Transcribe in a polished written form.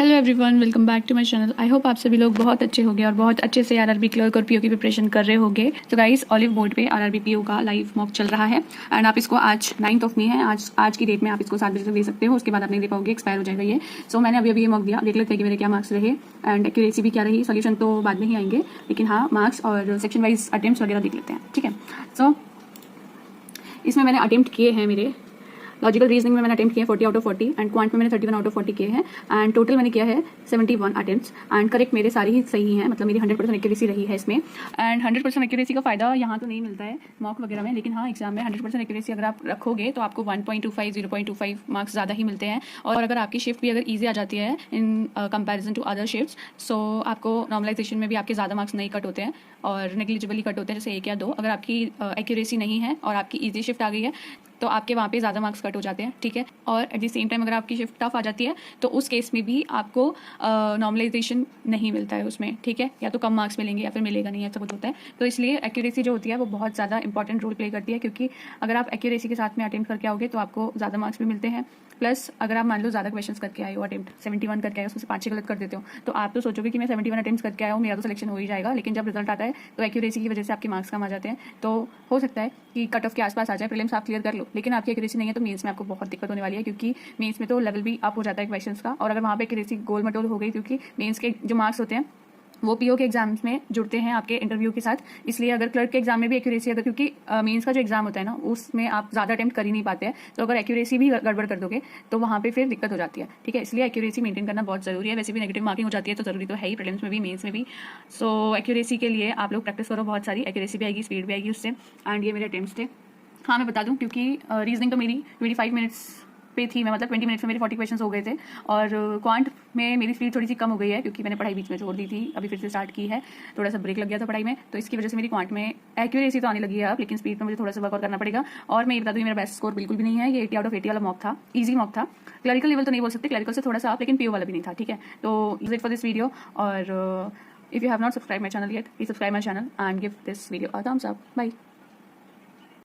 Hello everyone, welcome back to my channel. I hope आप सभी लोग बहुत अच्छे होंगे और बहुत अच्छे से आरआरबी क्लर्क और पीओ की प्रिपरेशन कर रहे होंगे। तो गाइस, ऑलिव बोर्ड पे आरआरबी पीओ का लाइव मॉक चल रहा है एंड आप इसको आज 9 मई है, आज की डेट में आप इसको 7 बजे तक दे सकते हो। उसके बाद आप नहीं दे पाओगे, एक्सपायर हो जाएगा ये। सो मैंने अभी ये मॉक दिया, देख लेते हैं कि मेरे क्या मार्क्स रहे एंड एक्यूरेसी भी क्या रही। सोल्यूशन तो बाद में ही आएंगे, लेकिन हाँ मार्क्स और सेक्शन वाइज अटेम्प्ट वगैरह देख लेते हैं, ठीक है। सो इसमें मैंने अटेम्प्ट किए हैं, मेरे लॉजिकल रीजनिंग में मैंने अटेम्प्ट किया है 40 आउट ऑफ 40 एंड क्वांट में मैंने 31 आउट ऑफ 40 किए हैं एंड टोटल मैंने किया है 71 अटेम्प्ट्स एंड करेक्ट मेरे सारे ही सही हैं, मतलब मेरी 100% एक्यूरेसी रही है इसमें। एंड 100% एक्यूरेसी का फायदा यहाँ तो नहीं मिलता है मॉक वगैरह में, लेकिन हाँ एग्जाम में 100% एक्यूरेसी अगर आप रखोगे तो आपको 1.25 0.25 मार्क्स ज़्यादा ही मिलते हैं। और अगर आपकी शिफ्ट भी अगर ईजी आ जाती है in comparison to other shifts, so आपको नॉर्मलाइजेशन में भी आपके ज़्यादा मार्क्स नहीं कट होते हैं और नेग्लिजिबली कट होते हैं, जैसे 1 या 2। अगर आपकी एक्यूरेसी नहीं है और आपकी ईजी शिफ्ट आ गई है तो आपके वहाँ पे ज़्यादा मार्क्स कट हो जाते हैं, ठीक है। और एट द सेम टाइम अगर आपकी शिफ्ट टफ आ जाती है तो उस केस में भी आपको नॉर्मलाइजेशन नहीं मिलता है उसमें, ठीक है। या तो कम मार्क्स मिलेंगे या फिर मिलेगा नहीं, ऐसा कुछ होता है। तो इसलिए एक्यूरेसी जो होती है वो बहुत ज़्यादा इंपॉर्टेंट रोल प्ले करती है, क्योंकि अगर आप एक्यूरेसी के साथ में अटेम्प्ट करके आओगे तो आपको ज़्यादा मार्क्स भी मिलते हैं। प्लस अगर आप मान लो ज़्यादा क्वेश्चंस करके आए हो, अटेम्प्ट 71 करके आए, उसमें से 5-6 गलत कर देते हो, तो आप तो सोचोगे कि मैं 71 अटेम्प्ट करके आया हूँ, मेरा तो सिलेक्शन हो ही जाएगा। लेकिन जब रिजल्ट आता है तो एक्यूरेसी की वजह से आपके मार्क्स कम आ जाते हैं। तो हो सकता है कि कट ऑफ के आसपास आ जाए, प्रीलिम्स आप क्लियर कर लो, लेकिन आपकी एक्यूरेसी नहीं है तो मेंस में आपको बहुत दिक्कत होने वाली है, क्योंकि मेंस में तो लेवल भी अप हो जाता है क्वेश्चंस का। और अगर वहाँ पे एक्यूरेसी गोल मटोल हो गई, क्योंकि मेंस के जो मार्क्स होते हैं वो पीओ के एग्जाम्स में जुड़ते हैं आपके इंटरव्यू के साथ। इसलिए अगर क्लर्क के एग्जाम में भी एक्यूरेसी, अगर क्योंकि मेंस का जो एग्जाम होता है ना उसमें आप ज़्यादा अटेम्प्ट कर ही नहीं पाते हैं, तो अगर एक्यूरेसी भी गड़बड़ कर दोगे तो वहाँ पे फिर दिक्कत हो जाती है, ठीक है। इसलिए एक्यूरेसी मेंटेन करना बहुत ज़रूरी है। वैसे भी नेगेटिव मार्किंग हो जाती है तो ज़रूरी तो है ही, प्रीलिम्स में भी मेंस में भी। सो एक्यूरेसी के लिए आप लोग प्रैक्टिस करो बहुत सारी, एक्यूरेसी भी आएगी, स्पीड भी आएगी उससे। एंड ये मेरे अटेम्प्ट्स थे। हाँ मैं बता दूं, क्योंकि रीजनिंग तो मेरी 25 मिनट्स पे थी, मैं मतलब 20 मिनट्स में मेरे 40 क्वेश्चन हो गए थे। और क्वांट में मेरी स्पीड थोड़ी सी कम हो गई है, क्योंकि मैंने पढ़ाई बीच में छोड़ दी थी, अभी फिर से स्टार्ट की है। थोड़ा सा ब्रेक लग गया था पढ़ाई में, तो इसकी वजह से मेरी क्वांट में एक्यूरेसी तो आने लगी है अब, लेकिन स्पीड में मुझे थोड़ा सा वर्क करना पड़ेगा। और मैं ये बता दूँ, मेरा बेस्ट स्कोर बिल्कुल भी नहीं है, ये 80 आउट ऑफ 80 वाला मॉक था, ईजी मॉक था। क्लरिकल लेवल तो नहीं बोल सकते, क्लरिकल से थोड़ा सा आप, लेकिन पीओ वाला भी नहीं था, ठीक है। तो is it for this video. और if you have not subscribe my channel yet, please subscribe my channel and give this video a thumbs up. Bye.